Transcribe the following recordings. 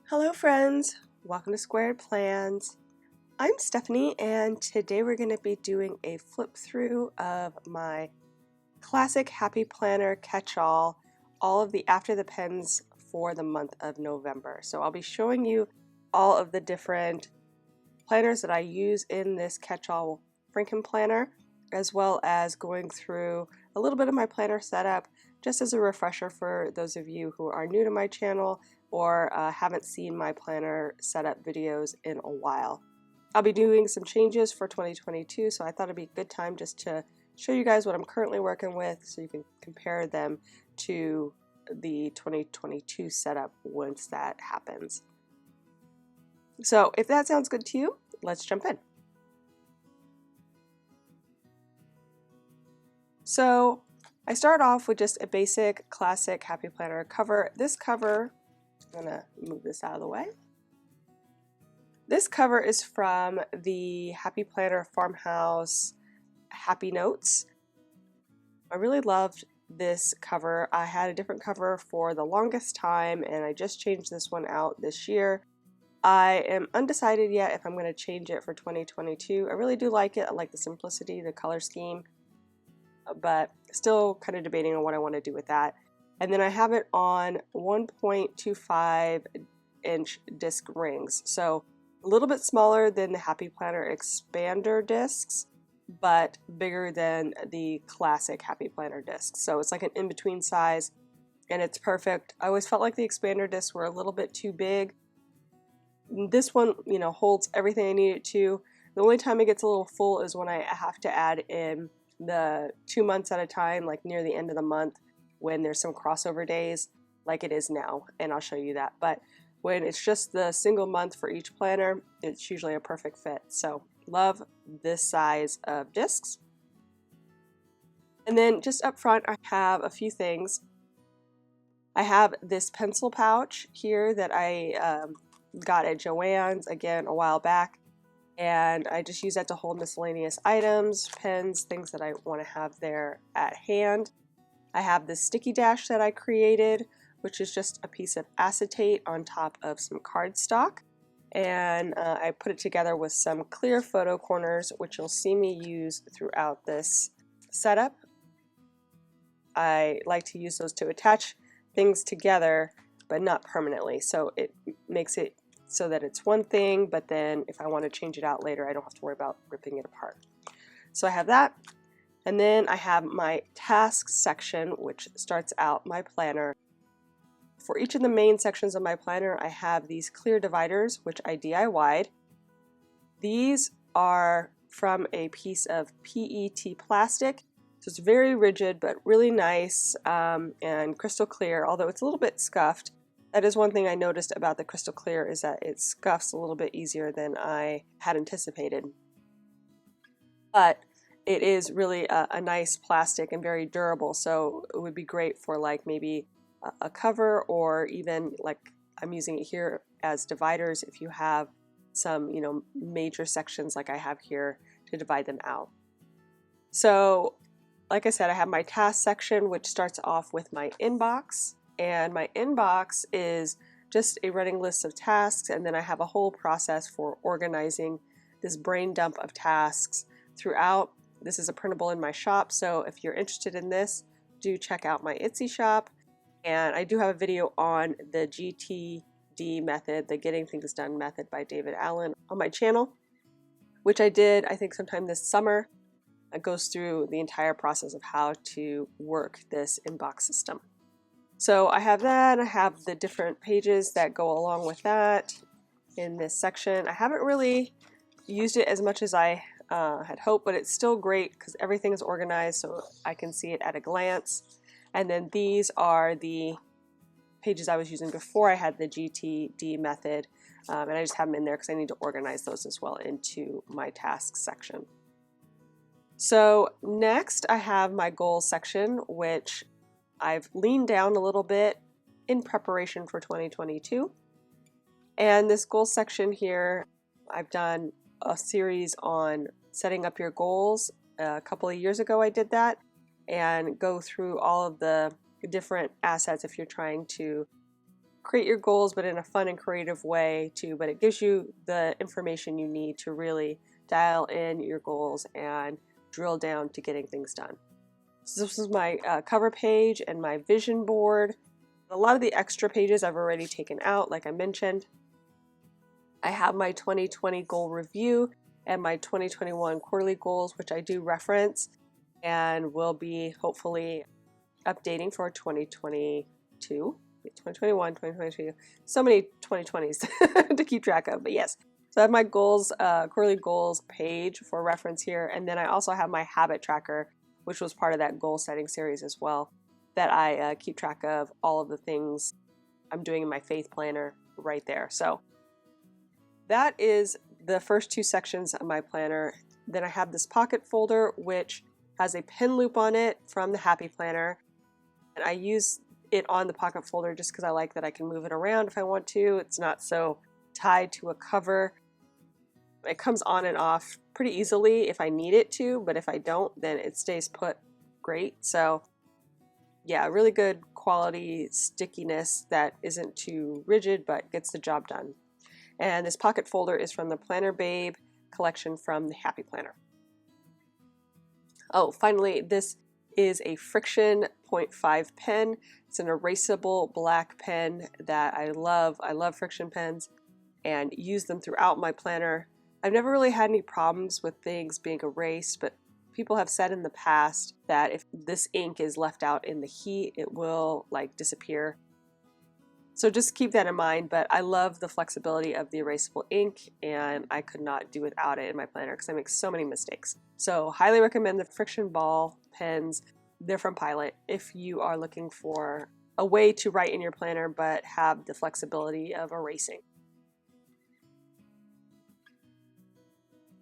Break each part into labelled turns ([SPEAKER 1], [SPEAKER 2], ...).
[SPEAKER 1] Hello friends, welcome to Squared Plans. I'm Stephanie and today we're going to be doing a flip through of my classic Happy Planner catch-all, all of the after the pens for the month of November. So I'll be showing you all of the different planners that I use in this catch-all Franken planner, as well as going through a little bit of my planner setup just as a refresher for those of you who are new to my channel or haven't seen my planner setup videos in a while. I'll be doing some changes for 2022, so I thought it'd be a good time just to show you guys what I'm currently working with so you can compare them to the 2022 setup once that happens. So if that sounds good to you, let's jump in. So I start off with just a basic classic Happy Planner cover. This cover, I'm gonna move this out of the way. This cover is from the Happy Planner Farmhouse Happy Notes. I really loved this cover. I had a different cover for the longest time and I just changed this one out this year. I am undecided yet if I'm going to change it for 2022. I really do like it. I like the simplicity, the color scheme, but still kind of debating on what I want to do with that. And then I have it on 1.25 inch disc rings. So a little bit smaller than the Happy Planner expander discs, but bigger than the classic Happy Planner discs. So it's like an in-between size and it's perfect. I always felt like the expander discs were a little bit too big. This one, holds everything I need it to. The only time it gets a little full is when I have to add in the 2 months at a time, like near the end of the month when there's some crossover days like it is now, and I'll show you that. But when it's just the single month for each planner, it's usually a perfect fit. So love this size of discs. And then just up front, I have a few things. I have this pencil pouch here that I got at Joann's again a while back, and I just use that to hold miscellaneous items, pens, things that I want to have there at hand. I have this sticky dash that I created, which is just a piece of acetate on top of some cardstock, and I put it together with some clear photo corners, which you'll see me use throughout this setup. I like to use those to attach things together, but not permanently, so it makes it so that it's one thing, but then if I want to change it out later, I don't have to worry about ripping it apart. So I have that, and then I have my tasks section, which starts out my planner. For each of the main sections of my planner, I have these clear dividers, which I DIY'd. These are from a piece of PET plastic, so it's very rigid, but really nice and crystal clear, although it's a little bit scuffed. That is one thing I noticed about the crystal clear, is that it scuffs a little bit easier than I had anticipated. But it is really a nice plastic and very durable, so it would be great for like maybe a cover, or even like I'm using it here as dividers if you have some major sections like I have here to divide them out. So like I said, I have my task section, which starts off with my inbox. And my inbox is just a running list of tasks, and then I have a whole process for organizing this brain dump of tasks throughout. This is a printable in my shop, so if you're interested in this, do check out my Etsy shop. And I do have a video on the GTD method, the Getting Things Done method by David Allen, on my channel, which I did, I think, sometime this summer. It goes through the entire process of how to work this inbox system. So I have that, I have the different pages that go along with that in this section. I haven't really used it as much as I had hoped, but it's still great because everything is organized so I can see it at a glance. And then these are the pages I was using before I had the GTD method, and I just have them in there because I need to organize those as well into my tasks section. So next I have my goals section, which I've leaned down a little bit in preparation for 2022. And this goals section here, I've done a series on setting up your goals. A couple of years ago I did that, and go through all of the different assets if you're trying to create your goals, but in a fun and creative way too. But it gives you the information you need to really dial in your goals and drill down to getting things done. So this is my cover page and my vision board. A lot of the extra pages I've already taken out, like I mentioned. I have my 2020 goal review and my 2021 quarterly goals, which I do reference and will be hopefully updating for 2022, 2021, 2022. So many 2020s to keep track of, but yes. So I have my goals, quarterly goals page for reference here, and then I also have my habit tracker, which was part of that goal setting series as well, that I keep track of all of the things I'm doing in my faith planner right there. So that is the first two sections of my planner. Then I have this pocket folder, which has a pin loop on it from the Happy Planner. And I use it on the pocket folder just because I like that I can move it around if I want to. It's not so tied to a cover. It comes on and off pretty easily if I need it to, but if I don't, then it stays put great. So yeah, really good quality stickiness that isn't too rigid but gets the job done. And this pocket folder is from the Planner Babe collection from the Happy Planner. Oh, finally, this is a Friction 0.5 pen. It's an erasable black pen that I love. I love Friction pens and use them throughout my planner. I've never really had any problems with things being erased, but people have said in the past that if this ink is left out in the heat, it will like disappear. So just keep that in mind, but I love the flexibility of the erasable ink, and I could not do without it in my planner because I make so many mistakes. So highly recommend the Friction ball pens. They're from Pilot if you are looking for a way to write in your planner but have the flexibility of erasing.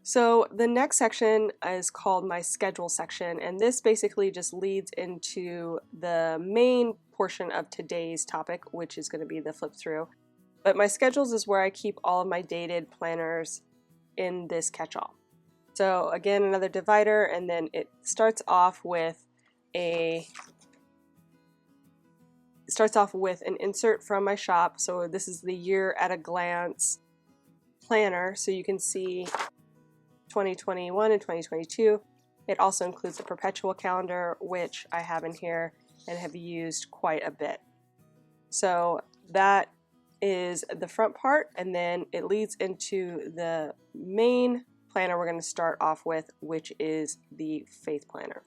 [SPEAKER 1] So the next section is called my schedule section, and this basically just leads into the main portion of today's topic, which is going to be the flip through. But my schedules is where I keep all of my dated planners in this catch-all. So again, another divider, and then it starts off with an insert from my shop. So this is the year at a glance planner, so you can see 2021 and 2022. It also includes a perpetual calendar, which I have in here and have used quite a bit. So that is the front part, and then it leads into the main planner we're going to start off with, which is the Faith Planner.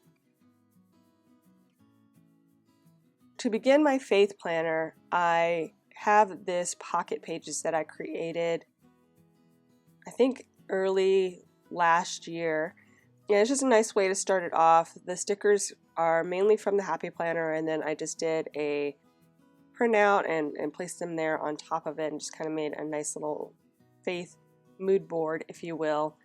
[SPEAKER 1] To begin my Faith Planner, I have this pocket pages that I created, I think early last year. Yeah, it's just a nice way to start it off. The stickers are mainly from the Happy Planner, and then I just did a printout and placed them there on top of it and just kind of made a nice little faith mood board, if you will.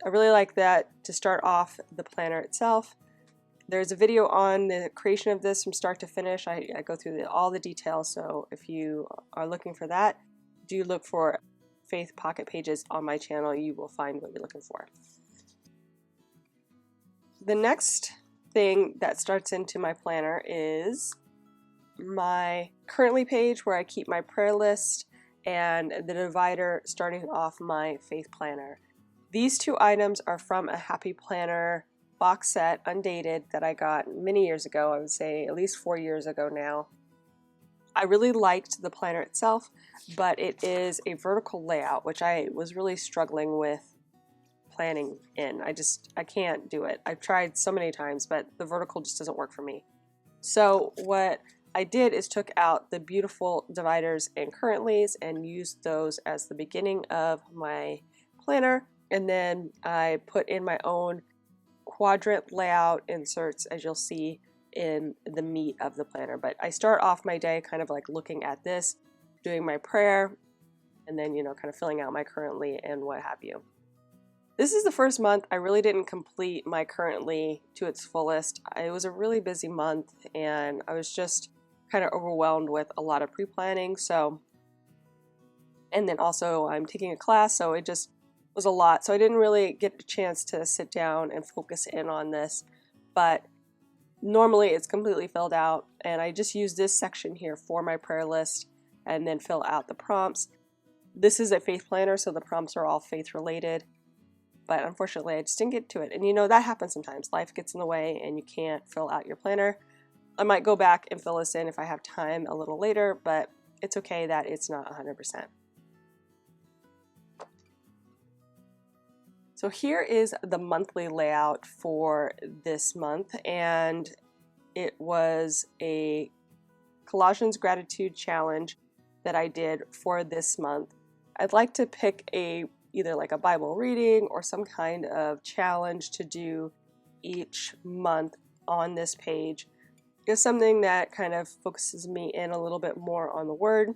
[SPEAKER 1] I really like that to start off the planner itself. There's a video on the creation of this from start to finish. I go through all the details, so if you are looking for that, do look for Faith pocket pages on my channel. You will find what you're looking for. The next thing that starts into my planner is my currently page where I keep my prayer list and the divider starting off my Faith Planner. These two items are from a Happy Planner box set, undated, that I got many years ago. I would say at least 4 years ago now. I really liked the planner itself, but it is a vertical layout, which I was really struggling with planning in. I can't do it. I've tried so many times, but the vertical just doesn't work for me. So what I did is took out the beautiful dividers and currentlies and used those as the beginning of my planner, and then I put in my own quadrant layout inserts, as you'll see in the meat of the planner. But I start off my day kind of like looking at this, doing my prayer, and then, you know, kind of filling out my currently and what have you. This is the first month I really didn't complete my currently to its fullest. It was a really busy month, and I was just kind of overwhelmed with a lot of pre-planning. So, and then also I'm taking a class, so it just was a lot. So I didn't really get a chance to sit down and focus in on this, but normally it's completely filled out. and I just use this section here for my prayer list and then fill out the prompts. This is a faith planner, so the prompts are all faith related, but unfortunately I just didn't get to it. And you know, that happens sometimes. Life gets in the way and you can't fill out your planner. I might go back and fill this in if I have time a little later, but it's okay that it's not 100%. So here is the monthly layout for this month, and it was a Colossians Gratitude Challenge that I did for this month. I'd like to pick either like a Bible reading or some kind of challenge to do each month on this page. It's something that kind of focuses me in a little bit more on the Word.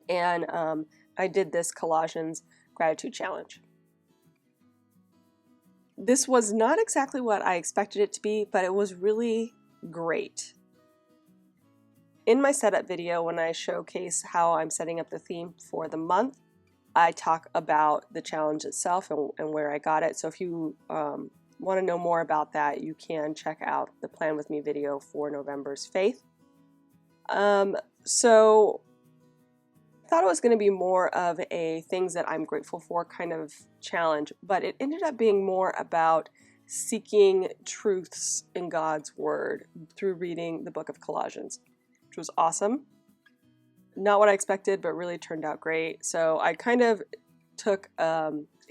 [SPEAKER 1] And I did this Colossians Gratitude Challenge. This was not exactly what I expected it to be, but it was really great. In my setup video, when I showcase how I'm setting up the theme for the month, I talk about the challenge itself and where I got it. So if you want to know more about that, you can check out the Plan With Me video for November's Faith. So I thought it was going to be more of a things that I'm grateful for kind of challenge, but it ended up being more about seeking truths in God's Word through reading the book of Colossians, which was awesome. Not what I expected, but really turned out great. So I kind of took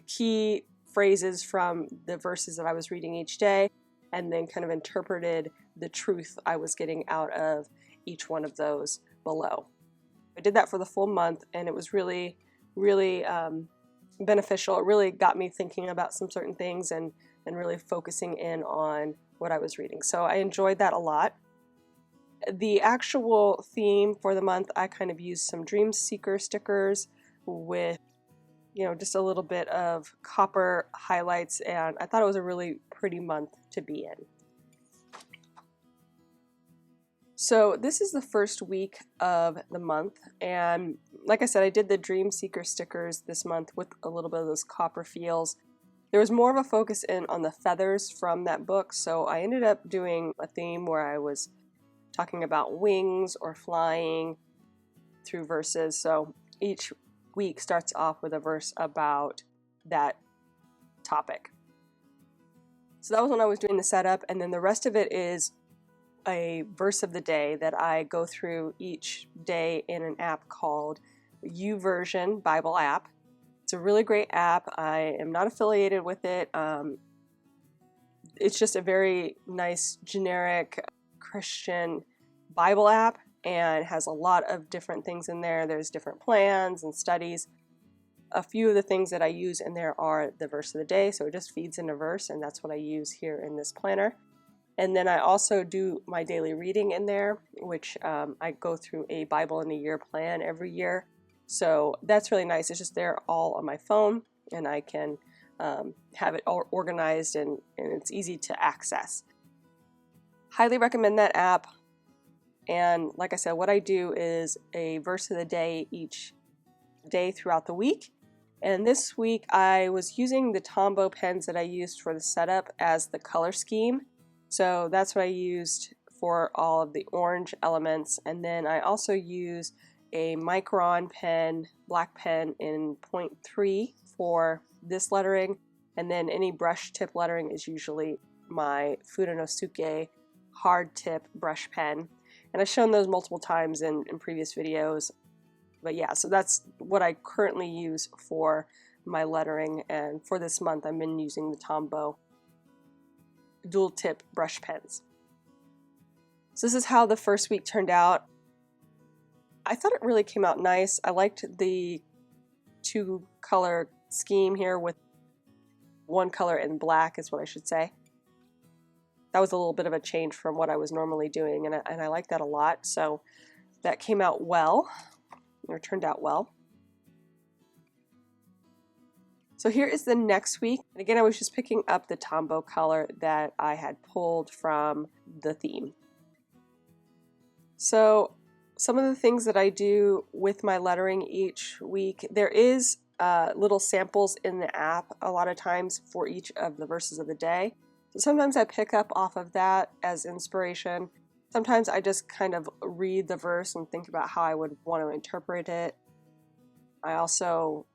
[SPEAKER 1] key phrases from the verses that I was reading each day and then kind of interpreted the truth I was getting out of each one of those below. I did that for the full month, and it was really, really beneficial. It really got me thinking about some certain things and really focusing in on what I was reading. So I enjoyed that a lot. The actual theme for the month, I kind of used some Dream Seeker stickers with, just a little bit of copper highlights, and I thought it was a really pretty month to be in. So this is the first week of the month, and like I said, I did the Dream Seeker stickers this month with a little bit of those copper feels. There was more of a focus in on the feathers from that book, so I ended up doing a theme where I was talking about wings or flying through verses. So each week starts off with a verse about that topic. So that was when I was doing the setup, and then the rest of it is a verse of the day that I go through each day in an app called YouVersion Bible app. It's a really great app. I am not affiliated with it. It's just a very nice generic Christian Bible app and has a lot of different things in there. There's different plans and studies. A few of the things that I use in there are the verse of the day, so it just feeds in a verse, and that's what I use here in this planner. And then I also do my daily reading in there, which I go through a Bible in a year plan every year. So that's really nice. It's just there all on my phone, and I can have it all organized and it's easy to access. Highly recommend that app. And like I said, what I do is a verse of the day each day throughout the week. And this week I was using the Tombow pens that I used for the setup as the color scheme. So that's what I used for all of the orange elements. And then I also use a Micron pen, black pen in 0.3 for this lettering. And then any brush tip lettering is usually my Fudenosuke hard tip brush pen. And I've shown those multiple times in previous videos. But yeah, so that's what I currently use for my lettering. And for this month, I've been using the Tombow dual tip brush pens. So this is how the first week turned out. I thought it really came out nice. I liked the 2-color scheme here with 1 color in black is what I should say. That was a little bit of a change from what I was normally doing, and I like that a lot. So that came out well, or turned out well. So here is the next week. And again, I was just picking up the Tombow color that I had pulled from the theme. So some of the things that I do with my lettering each week, there is little samples in the app a lot of times for each of the verses of the day. So sometimes I pick up off of that as inspiration. Sometimes I just kind of read the verse and think about how I would want to interpret it. I also,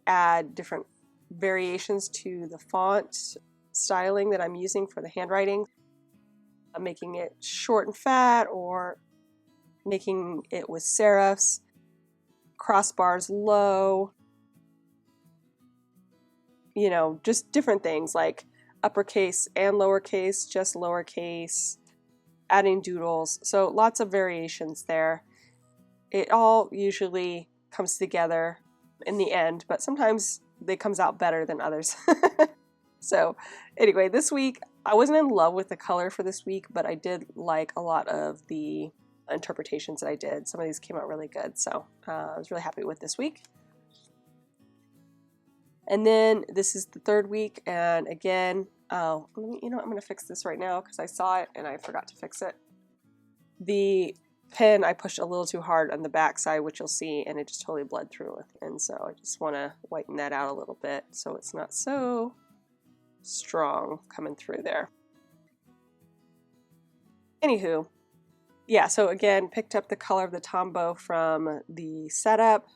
[SPEAKER 1] add different variations to the font styling that I'm using for the handwriting. I'm making it short and fat, or making it with serifs, crossbars low, just different things like uppercase and lowercase, just lowercase, adding doodles. So lots of variations there. It all usually comes together in the end, but sometimes it comes out better than others. So anyway, this week I wasn't in love with the color for this week, but I did like a lot of the interpretations that I did. Some of these came out really good, so I was really happy with this week. And then this is the third week, and again, I'm going to fix this right now because I saw it and I forgot to fix it. The pen, I pushed a little too hard on the back side, which you'll see, and it just totally bled through. And so I just want to whiten that out a little bit so it's not so strong coming through there. Anywho, yeah, so again, picked up the color of the Tombow from the setup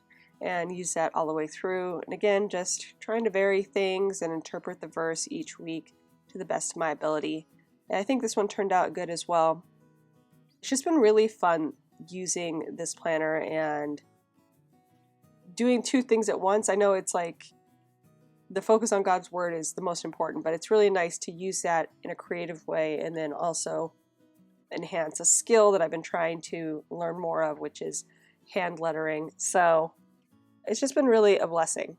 [SPEAKER 1] and used that all the way through. And again, just trying to vary things and interpret the verse each week to the best of my ability. And I think this one turned out good as well. It's just been really fun using this planner and doing two things at once. I know it's like the focus on God's Word is the most important, but it's really nice to use that in a creative way and then also enhance a skill that I've been trying to learn more of, which is hand lettering. So it's just been really a blessing.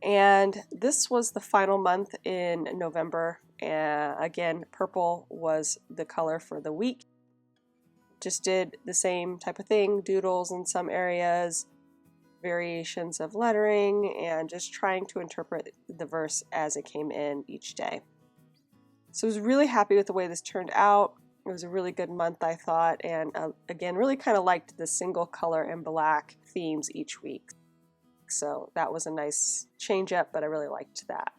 [SPEAKER 1] And this was the final month in November. And again, purple was the color for the week. Just did the same type of thing, doodles in some areas, variations of lettering, and just trying to interpret the verse as it came in each day. So I was really happy with the way this turned out. It was a really good month, I thought, and again, really kind of liked the single color and black themes each week. So that was a nice change up, but I really liked that.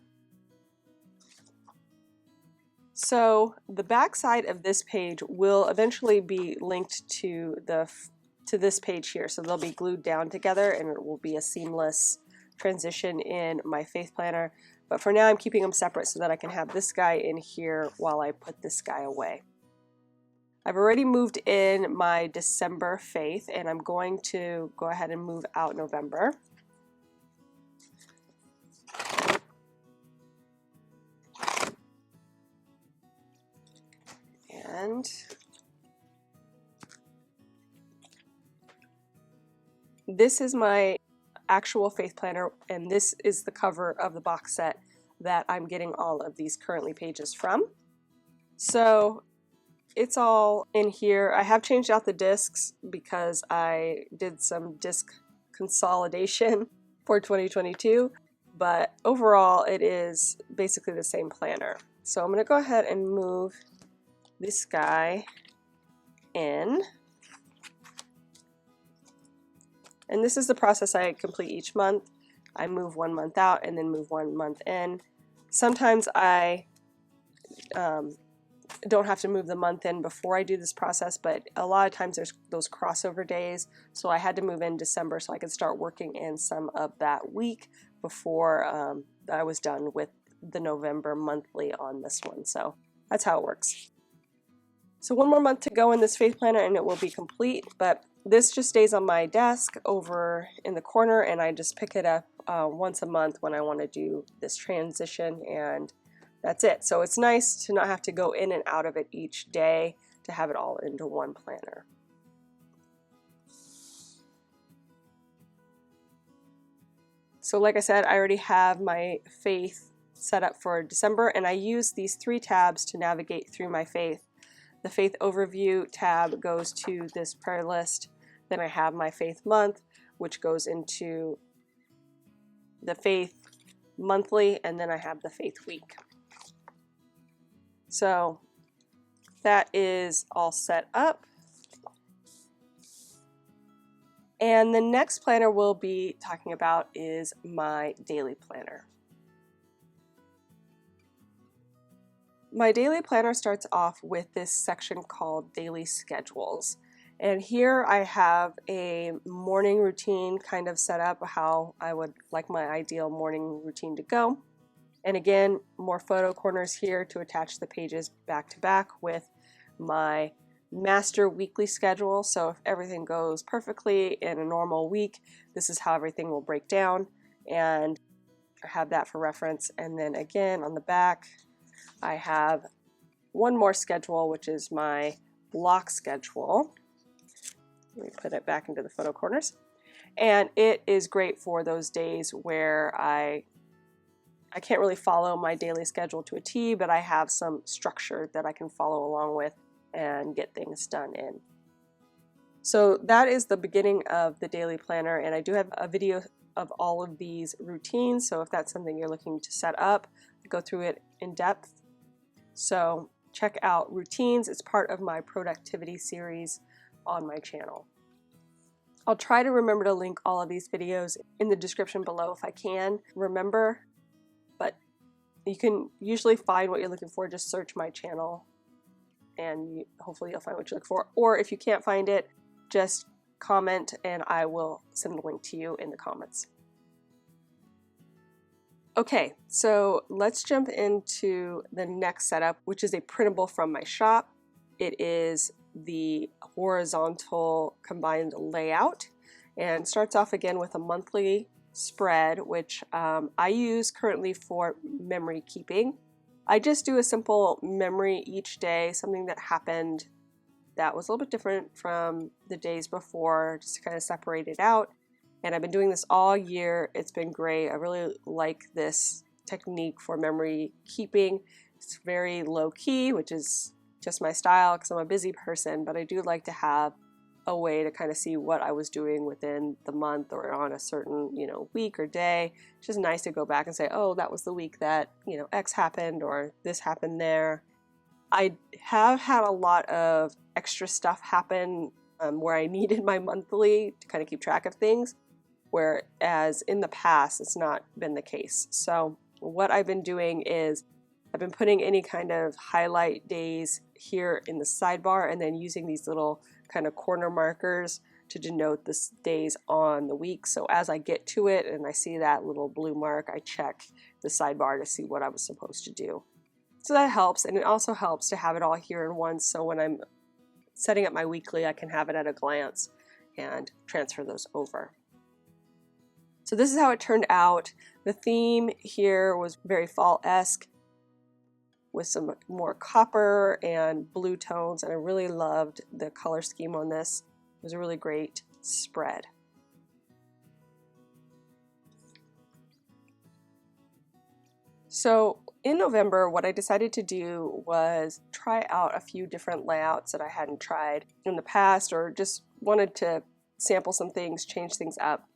[SPEAKER 1] So the back side of this page will eventually be linked to this page here. So they'll be glued down together and it will be a seamless transition in my faith planner. But for now I'm keeping them separate so that I can have this guy in here while I put this guy away. I've already moved in my December faith and I'm going to go ahead and move out November. And this is my actual faith planner, and this is the cover of the box set that I'm getting all of these currently pages from. So it's all in here. I have changed out the discs because I did some disc consolidation for 2022, but overall it is basically the same planner. So I'm going to go ahead and move this guy in. And this is the process I complete each month. I move 1 month out and then move 1 month in. Sometimes I don't have to move the month in before I do this process, but a lot of times there's those crossover days. So I had to move in December so I could start working in some of that week before I was done with the November monthly on this one. So that's how it works. So 1 more month to go in this faith planner and it will be complete, but this just stays on my desk over in the corner and I just pick it up once a month when I want to do this transition, and that's it. So it's nice to not have to go in and out of it each day, to have it all into one planner. So like I said, I already have my faith set up for December and I use these 3 tabs to navigate through my faith. The Faith Overview tab goes to this prayer list. Then I have my Faith Month, which goes into the Faith Monthly, and then I have the Faith Week. So that is all set up. And the next planner we'll be talking about is my daily planner. My daily planner starts off with this section called Daily Schedules. And here I have a morning routine kind of set up, how I would like my ideal morning routine to go. And again, more photo corners here to attach the pages back to back with my master weekly schedule. So if everything goes perfectly in a normal week, this is how everything will break down, and I have that for reference. And then again on the back, I have one more schedule, which is my block schedule. Let me put it back into the photo corners. And it is great for those days where I can't really follow my daily schedule to a T, but I have some structure that I can follow along with and get things done in. So that is the beginning of the daily planner, and I do have a video of all of these routines, so if that's something you're looking to set up, I go through it in depth. So check out routines. It's part of my productivity series on my channel. I'll try to remember to link all of these videos in the description below if I can remember, but you can usually find what you're looking for. Just search my channel and hopefully you'll find what you look for. Or if you can't find it, just comment and I will send a link to you in the comments. Okay, so let's jump into the next setup, which is a printable from my shop. It is the horizontal combined layout, and starts off again with a monthly spread, which I use currently for memory keeping. I just do a simple memory each day, something that happened that was a little bit different from the days before, just to kind of separate it out. And I've been doing this all year. It's been great. I really like this technique for memory keeping. It's very low key, which is just my style because I'm a busy person, but I do like to have a way to kind of see what I was doing within the month or on a certain, week or day. It's just nice to go back and say, oh, that was the week that, X happened or this happened there. I have had a lot of extra stuff happen where I needed my monthly to kind of keep track of things, whereas in the past it's not been the case. So what I've been doing is I've been putting any kind of highlight days here in the sidebar and then using these little kind of corner markers to denote the days on the week. So as I get to it and I see that little blue mark, I check the sidebar to see what I was supposed to do. So that helps, and it also helps to have it all here in one, so when I'm setting up my weekly, I can have it at a glance and transfer those over. So this is how it turned out. The theme here was very fall-esque with some more copper and blue tones, and I really loved the color scheme on this. It was a really great spread. So in November, what I decided to do was try out a few different layouts that I hadn't tried in the past, or just wanted to sample some things, change things up.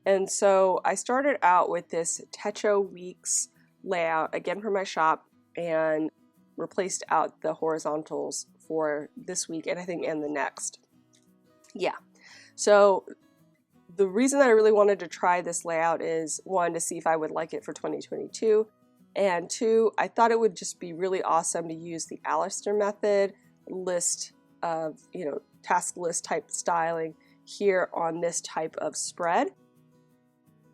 [SPEAKER 1] And so I started out with this Techo Weeks layout, again from my shop, and replaced out the horizontals for this week and I think and the next. Yeah, so the reason that I really wanted to try this layout is, one, to see if I would like it for 2022, and two, I thought it would just be really awesome to use the Alistair method list of, task list type styling here on this type of spread.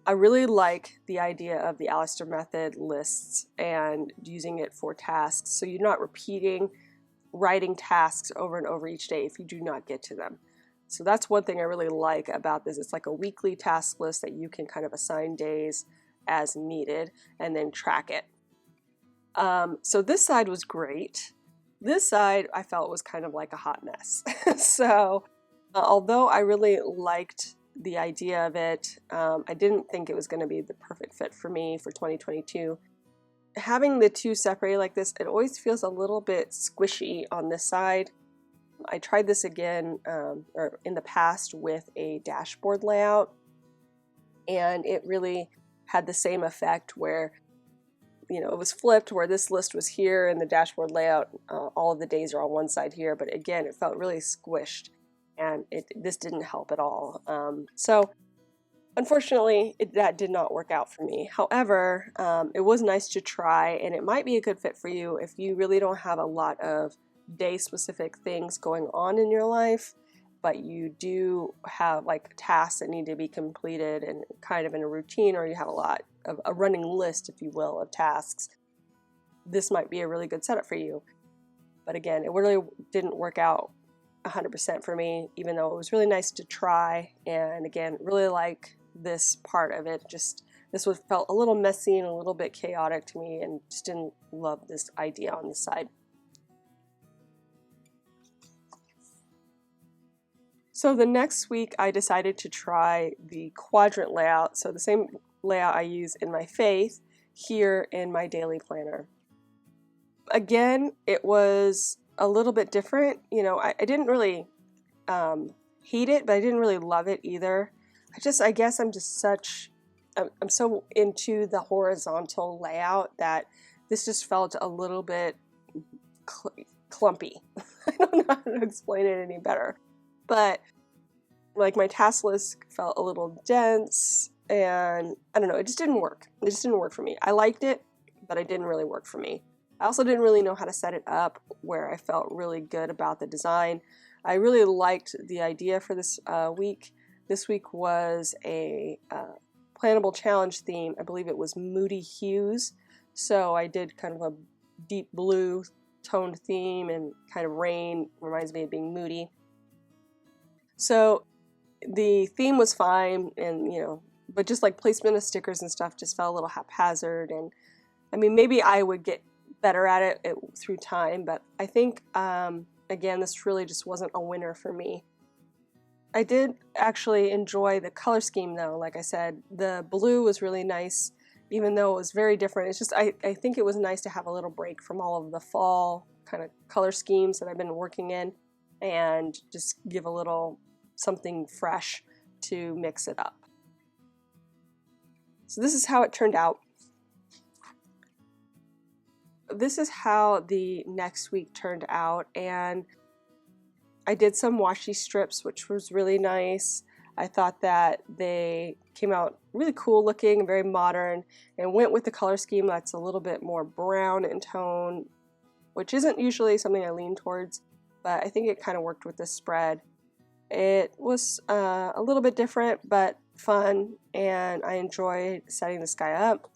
[SPEAKER 1] I really like the idea of the Alistair method lists and using it for tasks, so you're not writing tasks over and over each day if you do not get to them. So that's one thing I really like about this. It's like a weekly task list that you can kind of assign days as needed and then track it. So this side was great. This side I felt was kind of like a hot mess. So although I really liked the idea of it, I didn't think it was going to be the perfect fit for me for 2022. Having the two separated like this, it always feels a little bit squishy on this side. I tried this again or in the past with a dashboard layout, and it really had the same effect where it was flipped, where this list was here and the dashboard layout, all of the days are on one side here, but again it felt really squished and this didn't help at all. So Unfortunately, that did not work out for me. However, it was nice to try, and it might be a good fit for you if you really don't have a lot of day-specific things going on in your life, but you do have like tasks that need to be completed and kind of in a routine, or you have a lot of a running list, if you will, of tasks. This might be a really good setup for you. But again, it really didn't work out 100% for me, even though it was really nice to try. And again, really like this part of it. Just this felt a little messy and a little bit chaotic to me, and just didn't love this idea on the side. So the next week I decided to try the quadrant layout. So the same layout I use in my faith here in my daily planner. Again, it was a little bit different. You know, I didn't really hate it, but I didn't really love it either. I guess I'm so into the horizontal layout that this just felt a little bit clumpy. I don't know how to explain it any better. But like my task list felt a little dense, and I don't know, it just didn't work. It just didn't work for me. I liked it, but it didn't really work for me. I also didn't really know how to set it up where I felt really good about the design. I really liked the idea for this week. This week was a plannable challenge theme. I believe it was moody hues. So I did kind of a deep blue toned theme, and kind of rain reminds me of being moody. So the theme was fine, and but just like placement of stickers and stuff just felt a little haphazard. And I mean, maybe I would get better at it through time, but I think again, this really just wasn't a winner for me. I did actually enjoy the color scheme though. Like I said, the blue was really nice, even though it was very different. It's just I think it was nice to have a little break from all of the fall kind of color schemes that I've been working in, and just give a little something fresh to mix it up. So this is how it turned out. This is how the next week turned out, and I did some washi strips, which was really nice. I thought that they came out really cool looking and very modern, and went with the color scheme that's a little bit more brown in tone, which isn't usually something I lean towards, but I think it kind of worked with this spread. It was a little bit different, but fun, and I enjoyed setting this guy up.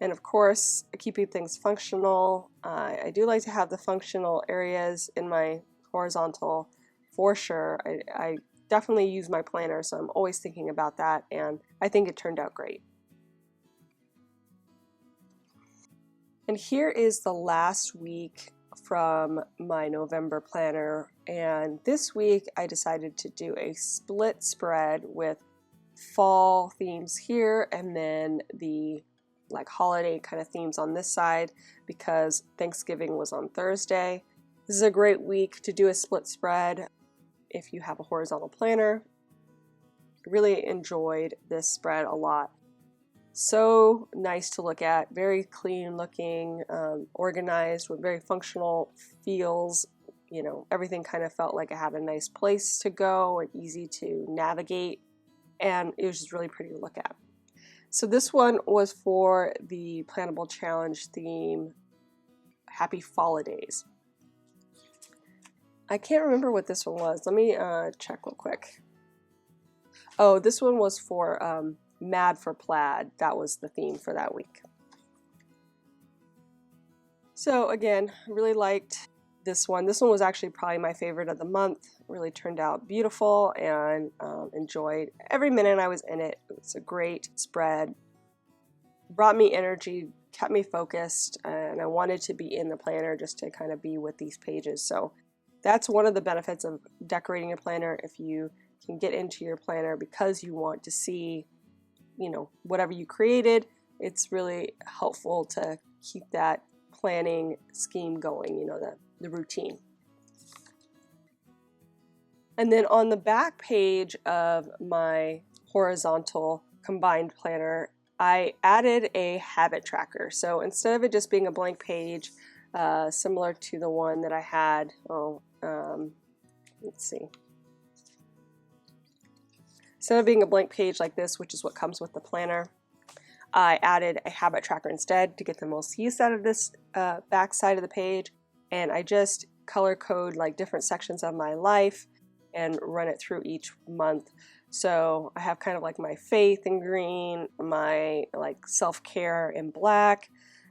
[SPEAKER 1] And of course, keeping things functional. I do like to have the functional areas in my horizontal for sure. I definitely use my planner, so I'm always thinking about that, and I think it turned out great. And here is the last week from my November planner, and this week I decided to do a split spread with fall themes here, and then the like holiday kind of themes on this side, because Thanksgiving was on Thursday. This is a great week to do a split spread if you have a horizontal planner. I really enjoyed this spread a lot. So nice to look at, very clean looking, organized with very functional feels. Everything kind of felt like it had a nice place to go and easy to navigate, and it was just really pretty to look at. So this one was for the Plannable Challenge theme, Happy Holidays. I can't remember what this one was. Let me check real quick. Oh, this one was for Mad for Plaid. That was the theme for that week. So again, really liked this one. This one was actually probably my favorite of the month. It really turned out beautiful, and enjoyed every minute I was in it. It was a great spread. Brought me energy, kept me focused, and I wanted to be in the planner just to kind of be with these pages. So that's one of the benefits of decorating your planner. If you can get into your planner because you want to see, whatever you created, it's really helpful to keep that planning scheme going, the routine. And then on the back page of my horizontal combined planner, I added a habit tracker. So instead of it just being a blank page, similar to the one that I had, let's see. Instead of being a blank page like this, which is what comes with the planner, I added a habit tracker instead to get the most use out of this back side of the page, and I just color code like different sections of my life and run it through each month. So I have kind of like my faith in green, my like self-care in black,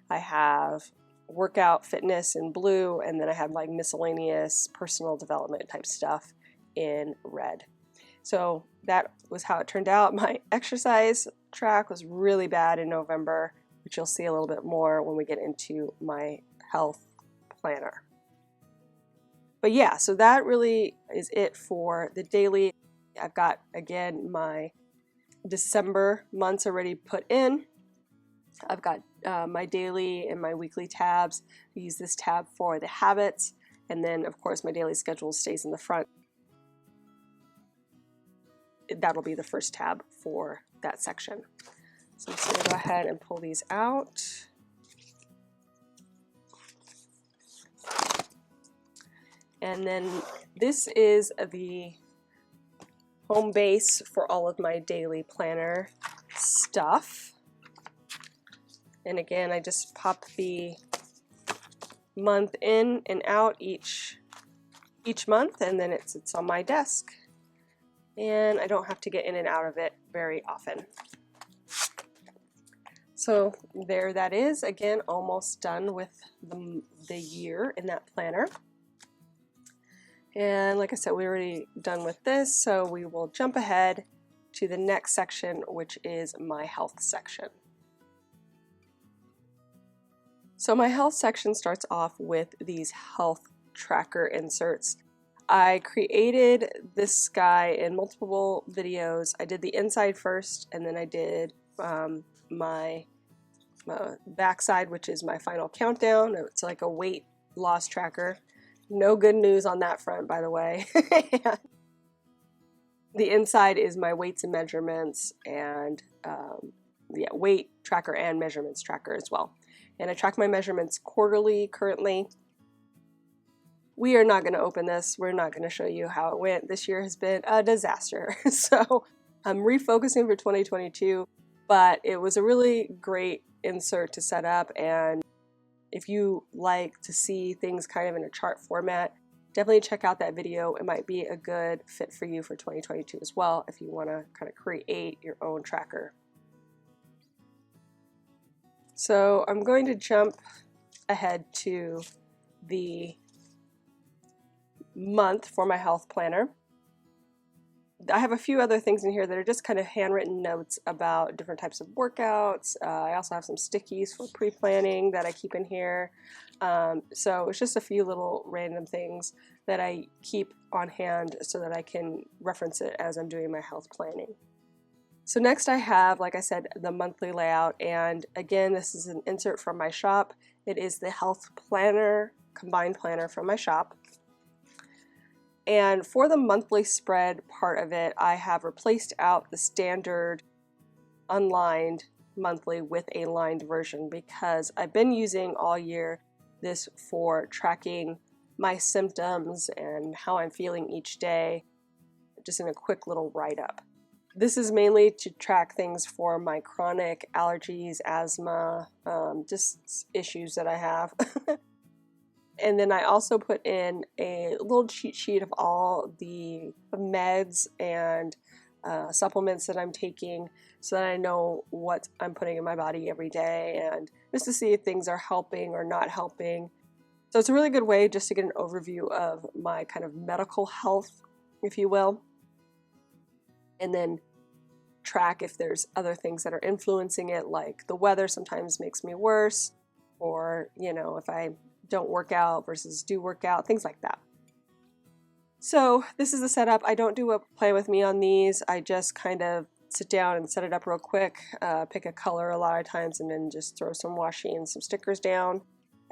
[SPEAKER 1] I have workout fitness in blue, and then I have like miscellaneous personal development type stuff in red. So that was how it turned out. My exercise track was really bad in November, which you'll see a little bit more when we get into my health planner. But yeah, so that really is it for the daily. I've got, again, my December months already put in. I've got my daily and my weekly tabs. I use this tab for the habits, and then of course my daily schedule stays in the front. That'll be the first tab for that section. So I'm just going to go ahead and pull these out. And then this is the home base for all of my daily planner stuff. And again, I just pop the month in and out each month, and then it sits on my desk. And I don't have to get in and out of it very often. So there that is. Again, almost done with the year in that planner. And like I said, we're already done with this, so we will jump ahead to the next section, which is my health section. So my health section starts off with these health tracker inserts. I created this guy in multiple videos. I did the inside first, and then I did my backside, which is my final countdown. It's like a weight loss tracker. No good news on that front, by the way. The inside is my weights and measurements, and yeah, weight tracker and measurements tracker as well. And I track my measurements quarterly currently. We are not going to open this. We're not going to show you how it went. This year has been a disaster. So I'm refocusing for 2022, but it was a really great insert to set up. And if you like to see things kind of in a chart format, definitely check out that video. It might be a good fit for you for 2022 as well if you want to kind of create your own tracker. So I'm going to jump ahead to the month for my health planner. I have a few other things in here that are just kind of handwritten notes about different types of workouts. I also have some stickies for pre-planning that I keep in here. So it's just a few little random things that I keep on hand so that I can reference it as I'm doing my health planning. So next I have, like I said, the monthly layout, and again, this is an insert from my shop. It is the health planner, combined planner from my shop. And for the monthly spread part of it, I have replaced out the standard unlined monthly with a lined version because I've been using all year this for tracking my symptoms and how I'm feeling each day, just in a quick little write-up. This is mainly to track things for my chronic allergies, asthma, just issues that I have. And then I also put in a little cheat sheet of all the meds and supplements that I'm taking so that I know what I'm putting in my body every day, and just to see if things are helping or not helping. So it's a really good way just to get an overview of my kind of medical health, if you will, and then track if there's other things that are influencing it, like the weather sometimes makes me worse, or, you know, if I don't work out versus do work out, things like that. So this is the setup. I don't do a play with me on these. I just kind of sit down and set it up real quick, pick a color a lot of times, and then just throw some washi and some stickers down.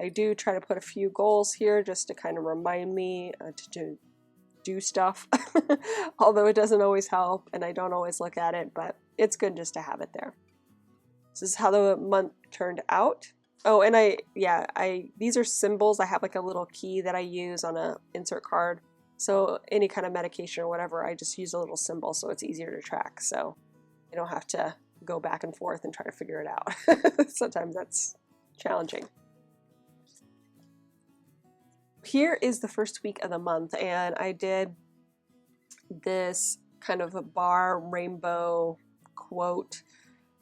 [SPEAKER 1] I do try to put a few goals here just to kind of remind me to do stuff, although it doesn't always help and I don't always look at it, but it's good just to have it there. This is how the month turned out. Oh, and these are symbols. I have like a little key that I use on a insert card So any kind of medication or whatever, I just use a little symbol so it's easier to track. So I don't have to go back and forth and try to figure it out. Sometimes that's challenging. Here is the first week of the month, and I did this kind of a bar rainbow quote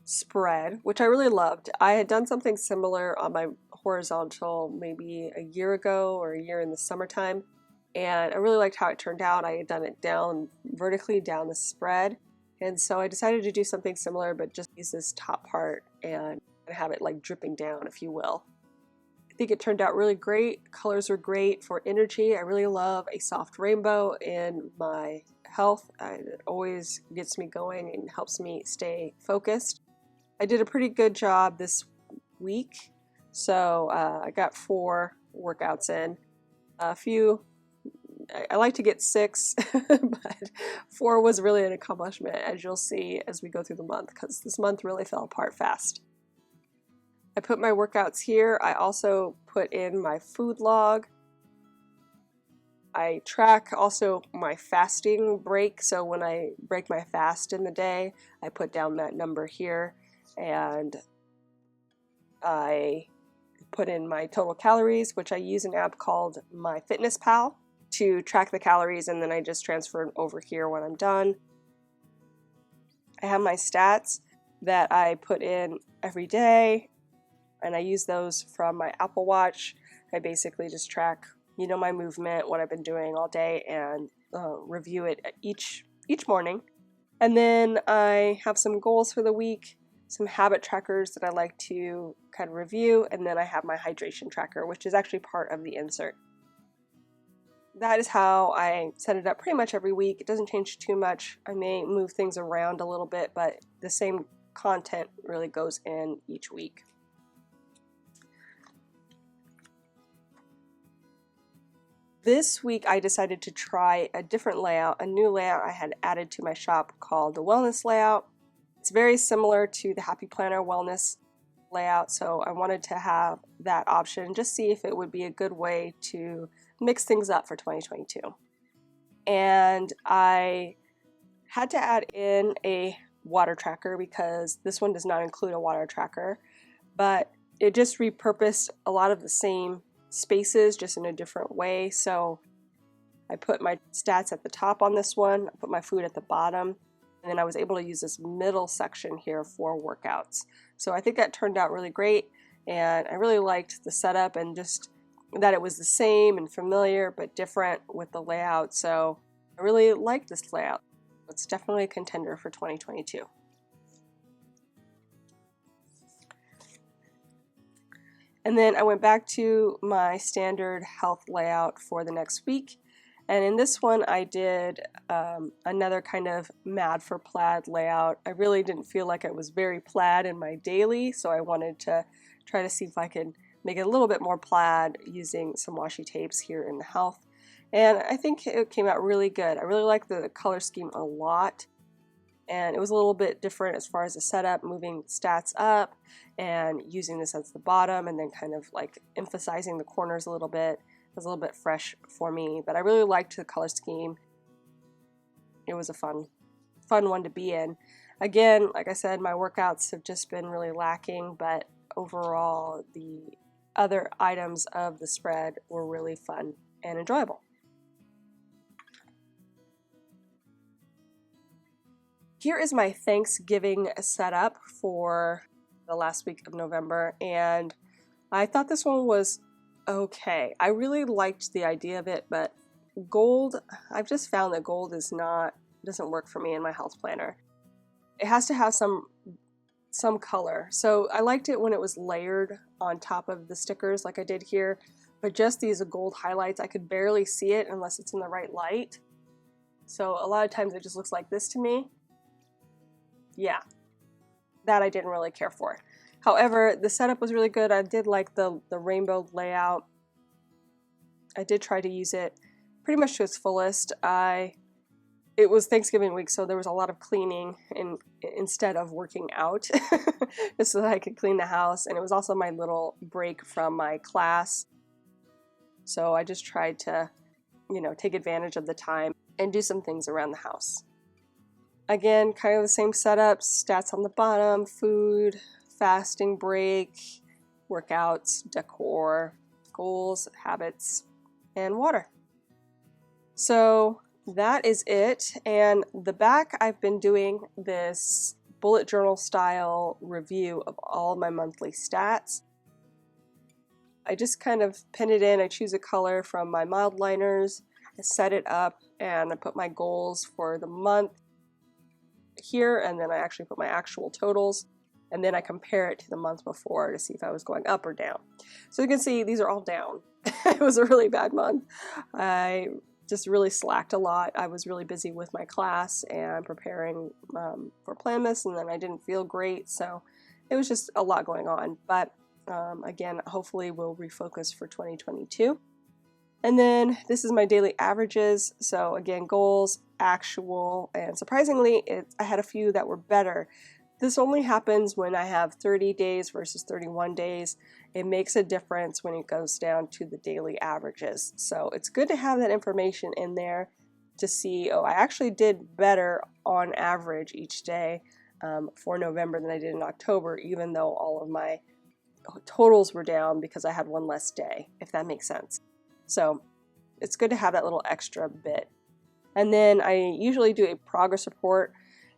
[SPEAKER 1] spread, which I really loved. I had done something similar on my horizontal maybe a year ago or a year in the summertime, and I really liked how it turned out. I had done it down vertically down the spread, and so I decided to do something similar, but just use this top part and have it like dripping down, if you will. I think it turned out really great. Colors were great for energy. I really love a soft rainbow in my health. It always gets me going and helps me stay focused. I did a pretty good job this week, so I got 4 workouts in. A few, I like to get 6, but 4 was really an accomplishment, as you'll see as we go through the month, because this month really fell apart fast. I put my workouts here. I also put in my food log. I track also my fasting break, so when I break my fast in the day, I put down that number here, and I put in my total calories, which I use an app called MyFitnessPal to track the calories, and then I just transfer it over here when I'm done. I have my stats that I put in every day, and I use those from my Apple Watch. I basically just track, you know, my movement, what I've been doing all day, and review it each morning. And then I have some goals for the week, some habit trackers that I like to kind of review, and then I have my hydration tracker, which is actually part of the insert. That is how I set it up pretty much every week. It doesn't change too much. I may move things around a little bit, but the same content really goes in each week. This week I decided to try a different layout, a new layout I had added to my shop called the Wellness Layout. It's very similar to the Happy Planner Wellness layout, so I wanted to have that option, just see if it would be a good way to mix things up for 2022. And I had to add in a water tracker because this one does not include a water tracker, but it just repurposed a lot of the same spaces just in a different way. So I put my stats at the top on this one, I put my food at the bottom, and then I was able to use this middle section here for workouts. So I think that turned out really great, and I really liked the setup and just that it was the same and familiar but different with the layout. So I really liked this layout. It's definitely a contender for 2022. And then I went back to my standard health layout for the next week. And in this one, I did another kind of mad for plaid layout. I really didn't feel like it was very plaid in my daily, so I wanted to try to see if I could make it a little bit more plaid using some washi tapes here in the health. And I think it came out really good. I really like the color scheme a lot. And it was a little bit different as far as the setup, moving stats up and using this as the bottom and then kind of like emphasizing the corners a little bit. It was a little bit fresh for me, but I really liked the color scheme. It was a fun one to be in. Again, like I said, my workouts have just been really lacking, but overall the other items of the spread were really fun and enjoyable. Here is my Thanksgiving setup for the last week of November, and I thought this one was okay. I really liked the idea of it, but gold, I've just found that gold doesn't work for me in my health planner. It has to have some color. So I liked it when it was layered on top of the stickers like I did here, but just these gold highlights, I could barely see it unless it's in the right light. So a lot of times it just looks like this to me. Yeah, that I didn't really care for. However, the setup was really good. I did like the rainbow layout. I did try to use it pretty much to its fullest. It was Thanksgiving week, so there was a lot of cleaning instead of working out, just so that I could clean the house. And it was also my little break from my class. So I just tried to take advantage of the time and do some things around the house. Again, kind of the same setup, stats on the bottom, food, fasting break, workouts, decor, goals, habits, and water. So that is it. And the back, I've been doing this bullet journal style review of all my monthly stats. I just kind of pin it in. I choose a color from my mild liners, I set it up, and I put my goals for the month here, and then I actually put my actual totals, and then I compare it to the month before to see if I was going up or down. So you can see these are all down. It was a really bad month. I just really slacked a lot. I was really busy with my class and preparing for Planmas, and then I didn't feel great, so it was just a lot going on. But again, hopefully we'll refocus for 2022. And then this is my daily averages. So again, goals, actual, and surprisingly, I had a few that were better. This only happens when I have 30 days versus 31 days. It makes a difference when it goes down to the daily averages. So it's good to have that information in there to see, oh, I actually did better on average each day for November than I did in October, even though all of my totals were down because I had one less day, if that makes sense. So it's good to have that little extra bit. And then I usually do a progress report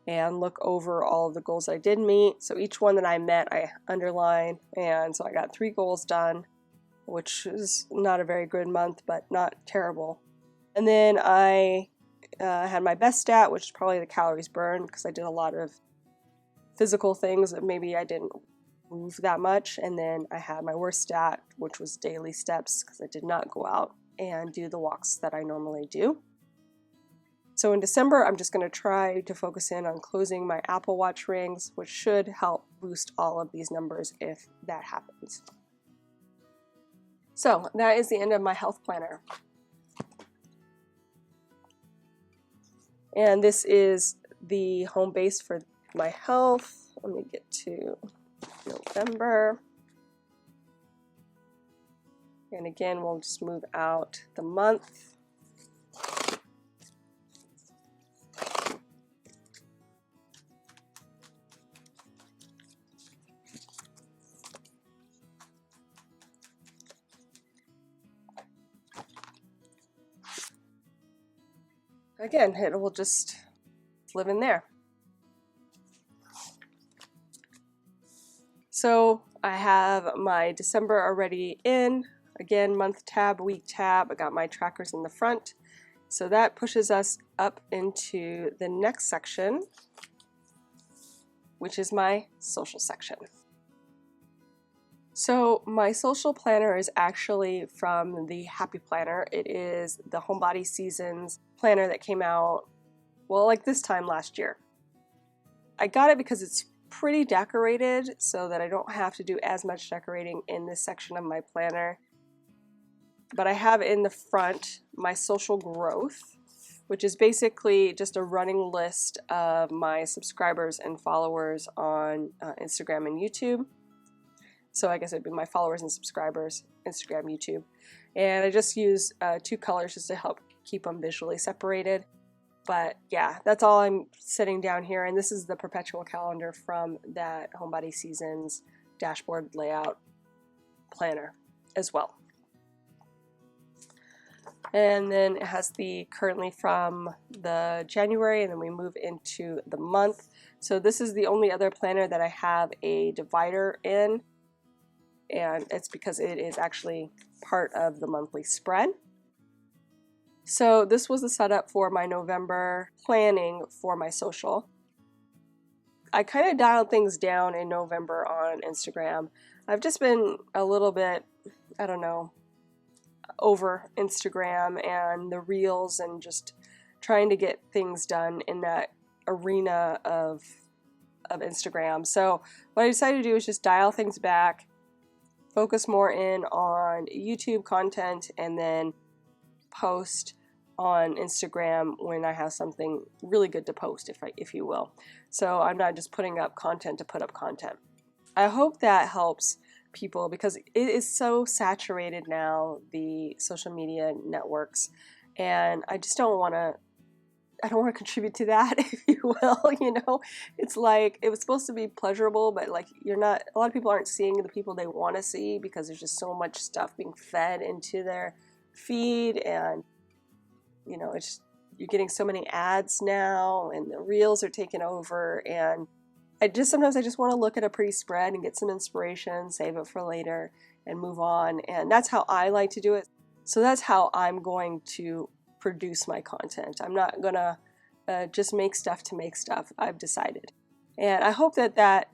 [SPEAKER 1] and look over all of the goals that I did meet. So each one that I met, I underline. And so I got 3 goals done, which is not a very good month, but not terrible. And then I had my best stat, which is probably the calories burned, because I did a lot of physical things that maybe I didn't move that much. And then I had my worst stat, which was daily steps, because I did not go out and do the walks that I normally do. So in December, I'm just going to try to focus in on closing my Apple Watch rings, which should help boost all of these numbers if that happens. So that is the end of my health planner. And this is the home base for my health. Let me get to November. And again, we'll just move out the month. Again, it will just live in there. So I have my December already in. Again, month tab, week tab. I got my trackers in the front. So that pushes us up into the next section, which is my social section. So my social planner is actually from the Happy Planner. It is the Homebody Seasons planner that came out, well, like this time last year. I got it because it's pretty decorated so that I don't have to do as much decorating in this section of my planner. But I have in the front my social growth, which is basically just a running list of my subscribers and followers on Instagram and YouTube. So I guess it'd be my followers and subscribers, Instagram, YouTube. And I just use 2 colors just to help keep them visually separated. But yeah, that's all I'm setting down here. And this is the perpetual calendar from that Homebody Seasons dashboard layout planner as well. And then it has the currently from the January, and then we move into the month. So this is the only other planner that I have a divider in. And it's because it is actually part of the monthly spread. So this was the setup for my November planning for my social. I kind of dialed things down in November on Instagram. I've just been a little bit, I don't know, over Instagram and the reels and just trying to get things done in that arena of Instagram. So what I decided to do is just dial things back, focus more in on YouTube content, and then post on Instagram when I have something really good to post, if you will. So I'm not just putting up content to put up content. I hope that helps people because it is so saturated now, the social media networks, and I just don't want to. I don't want to contribute to that, if you will. You know, it's like it was supposed to be pleasurable, but like you're not. A lot of people aren't seeing the people they want to see because there's just so much stuff being fed into their feed, and you know, it's you're getting so many ads now, and the reels are taking over, and sometimes I just want to look at a pretty spread and get some inspiration, save it for later, and move on. And that's how I like to do it. So that's how I'm going to produce my content. I'm not gonna just make stuff to make stuff. I've decided, and I hope that that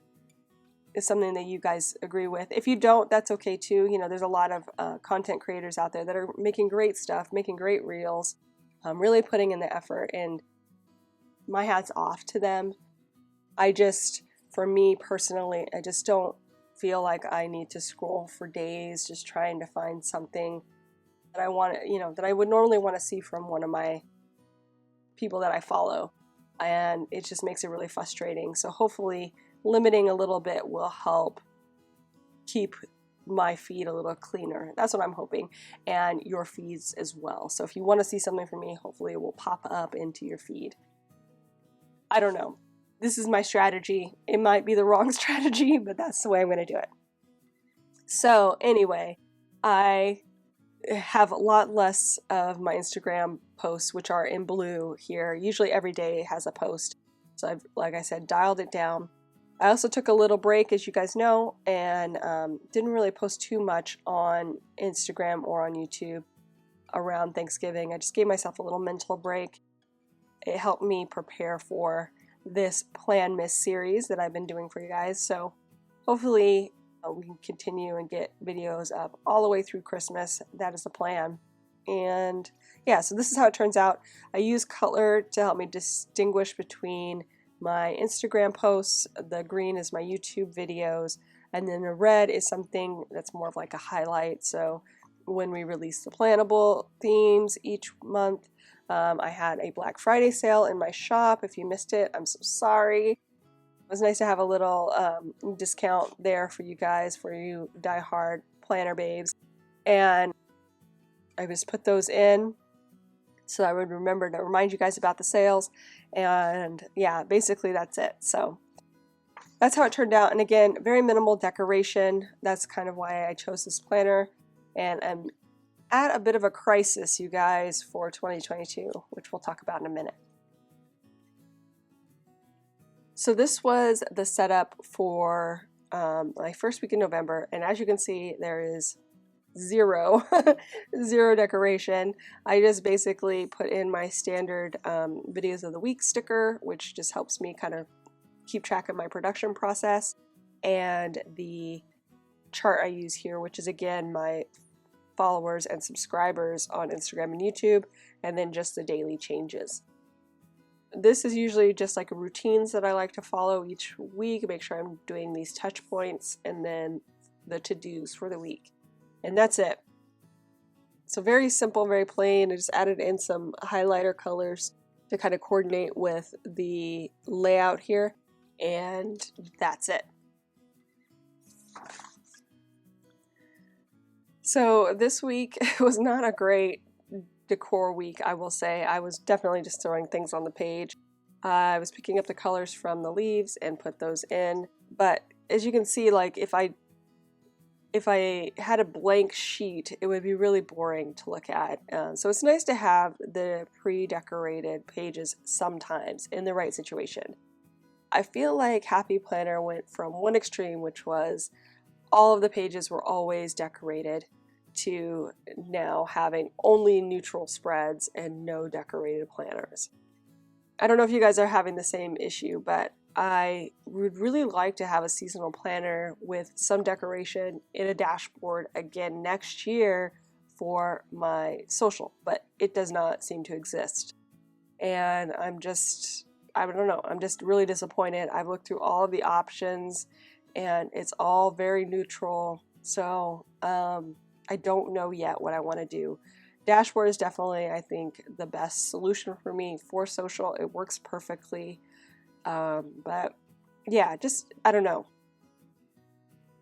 [SPEAKER 1] is something that you guys agree with. If you don't, that's okay too. You know, there's a lot of content creators out there that are making great stuff, making great reels, really putting in the effort, and my hat's off to them. For me personally, I just don't feel like I need to scroll for days just trying to find something that I want to, you know, that I would normally want to see from one of my people that I follow. And it just makes it really frustrating. So hopefully limiting a little bit will help keep my feed a little cleaner. That's what I'm hoping. And your feeds as well. So if you want to see something from me, hopefully it will pop up into your feed. I don't know. This is my strategy. It might be the wrong strategy, but that's the way I'm going to do it. So anyway, I have a lot less of my Instagram posts, which are in blue here. Usually every day has a post. So I've, like I said, dialed it down. I also took a little break, as you guys know, and didn't really post too much on Instagram or on YouTube around Thanksgiving. I just gave myself a little mental break. It helped me prepare for this Plan Miss series that I've been doing for you guys. So hopefully we can continue and get videos up all the way through Christmas. That is the plan. And yeah, so this is how it turns out. I use color to help me distinguish between my Instagram posts. The green is my YouTube videos, and then the red is something that's more of like a highlight. So when we release the plannable themes each month, I had a Black Friday sale in my shop. If you missed it, I'm so sorry. It was nice to have a little discount there for you guys, for you diehard planner babes. And I just put those in so I would remember to remind you guys about the sales. And yeah, basically that's it. So that's how it turned out. And again, very minimal decoration. That's kind of why I chose this planner. And I'm at a bit of a crisis, you guys, for 2022, which we'll talk about in a minute. So this was the setup for my first week in November, and as you can see, there is zero decoration. I just basically put in my standard videos of the week sticker, which just helps me kind of keep track of my production process, and the chart I use here, which is again my followers and subscribers on Instagram and YouTube, and then just the daily changes. This is usually just like routines that I like to follow each week, make sure I'm doing these touch points, and then the to-dos for the week. And that's it. So very simple, very plain. I just added in some highlighter colors to kind of coordinate with the layout here, and that's it. So this week was not a great decor week, I will say. I was definitely just throwing things on the page. I was picking up the colors from the leaves and put those in. But as you can see, like if I had a blank sheet, it would be really boring to look at. So it's nice to have the pre-decorated pages sometimes in the right situation. I feel like Happy Planner went from one extreme, which was all of the pages were always decorated, to now having only neutral spreads and no decorated planners. I don't know if you guys are having the same issue, but I would really like to have a seasonal planner with some decoration in a dashboard again next year for my social, but it does not seem to exist. And I don't know, I'm just really disappointed. I've looked through all of the options and it's all very neutral. So I don't know yet what I want to do. Dashboard is definitely, I think, the best solution for me for social. It works perfectly. But yeah, just, I don't know.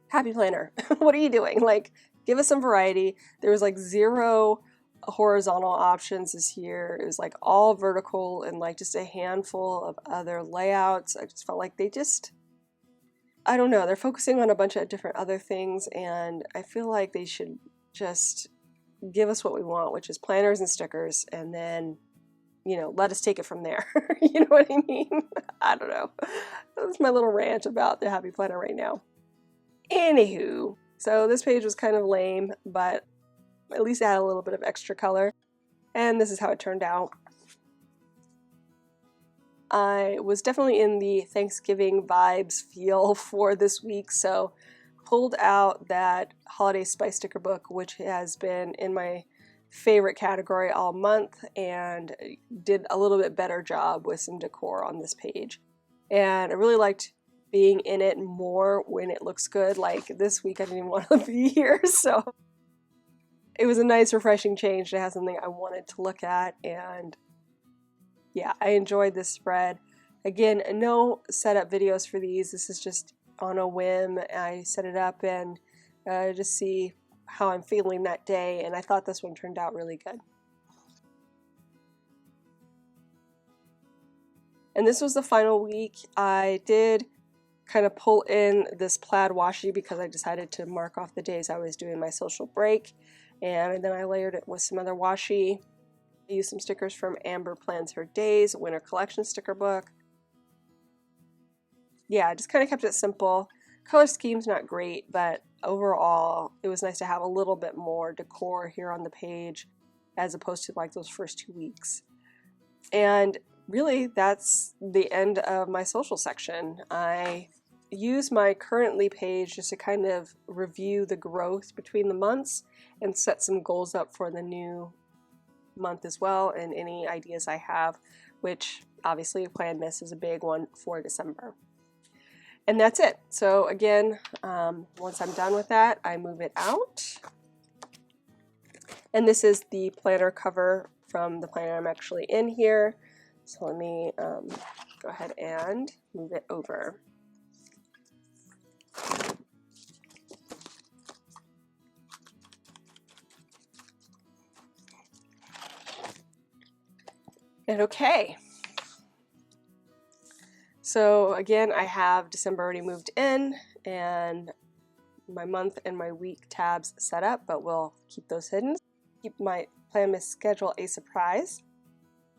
[SPEAKER 1] Happy Planner, what are you doing? Like, give us some variety. There was like zero horizontal options is here. It was like all vertical and like just a handful of other layouts. I just felt like they just, I don't know, they're focusing on a bunch of different other things, and I feel like they should just give us what we want, which is planners and stickers, and then, you know, let us take it from there. You know what I mean? I don't know. That's my little rant about the Happy Planner right now. Anywho, so this page was kind of lame, but at least it had a little bit of extra color, and this is how it turned out. I was definitely in the Thanksgiving vibes feel for this week, so pulled out that Holiday Spice sticker book, which has been in my favorite category all month, and did a little bit better job with some decor on this page. And I really liked being in it more when it looks good. Like this week I didn't even want to be here, so it was a nice refreshing change to have something I wanted to look at. And yeah, I enjoyed this spread. Again, no setup videos for these. This is just on a whim. I set it up and just see how I'm feeling that day, and I thought this one turned out really good. And this was the final week. I did kind of pull in this plaid washi because I decided to mark off the days I was doing my social break, and then I layered it with some other washi. I used some stickers from Amber Plans Her Days Winter Collection sticker book. Yeah, I just kind of kept it simple. Color scheme's not great, but overall it was nice to have a little bit more decor here on the page as opposed to like those first 2 weeks. And really that's the end of my social section. I use my currently page just to kind of review the growth between the months and set some goals up for the new month as well, and any ideas I have, which obviously Plan Miss is a big one for December. And that's it. So again, once I'm done with that, I move it out. And this is the planner cover from the planner I'm actually in here. So let me go ahead and move it over. And okay. So again, I have December already moved in and my month and my week tabs set up, but we'll keep those hidden. Keep my Plan Miss schedule a surprise.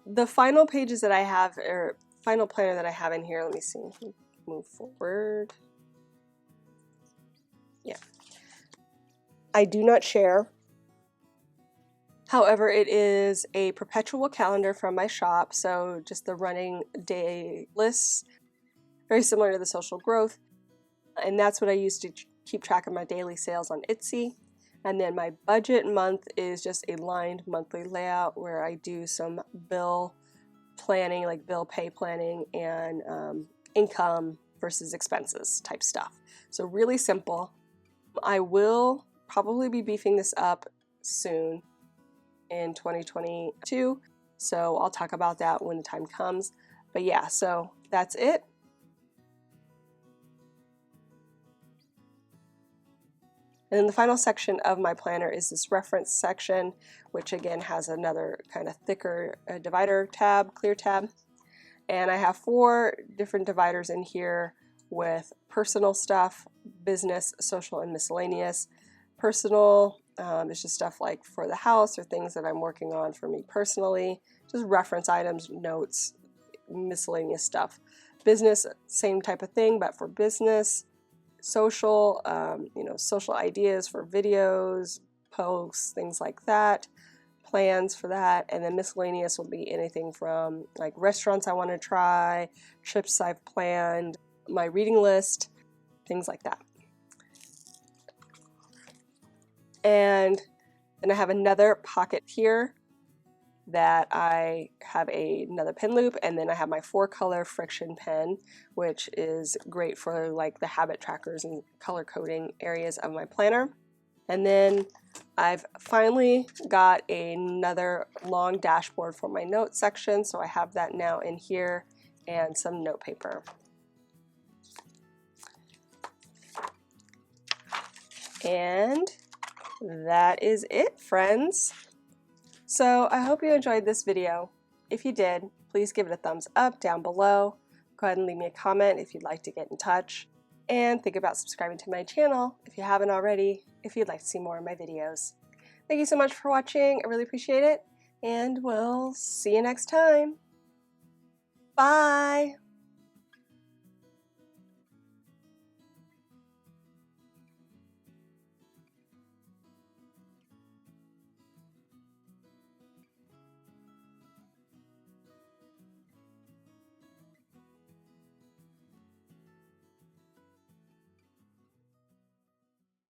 [SPEAKER 1] The final pages that I have, or final planner that I have in here, let me see, move forward. Yeah. I do not share. However, it is a perpetual calendar from my shop, so just the running day lists, very similar to the social growth, and that's what I use to keep track of my daily sales on Etsy. And then my budget month is just a lined monthly layout where I do some bill planning, like bill pay planning and income versus expenses type stuff. So really simple. I will probably be beefing this up soon in 2022, so I'll talk about that when the time comes. But yeah, so that's it. And then the final section of my planner is this reference section, which again has another kind of thicker divider tab, clear tab. And I have 4 different dividers in here with personal stuff, business, social, and miscellaneous. Personal is just stuff like for the house or things that I'm working on for me personally, just reference items, notes, miscellaneous stuff. Business, same type of thing, but for business. Social, social ideas for videos, posts, things like that, plans for that. And then miscellaneous will be anything from like restaurants I want to try, trips I've planned, my reading list, things like that. And then I have another pocket here that I have another pen loop, and then I have my 4-color friction pen, which is great for like the habit trackers and color coding areas of my planner. And then I've finally got another long dashboard for my notes section, so I have that now in here, and some note paper. And that is it, friends. So I hope you enjoyed this video. If you did, please give it a thumbs up down below. Go ahead and leave me a comment if you'd like to get in touch. And think about subscribing to my channel if you haven't already, if you'd like to see more of my videos. Thank you so much for watching. I really appreciate it. And we'll see you next time. Bye!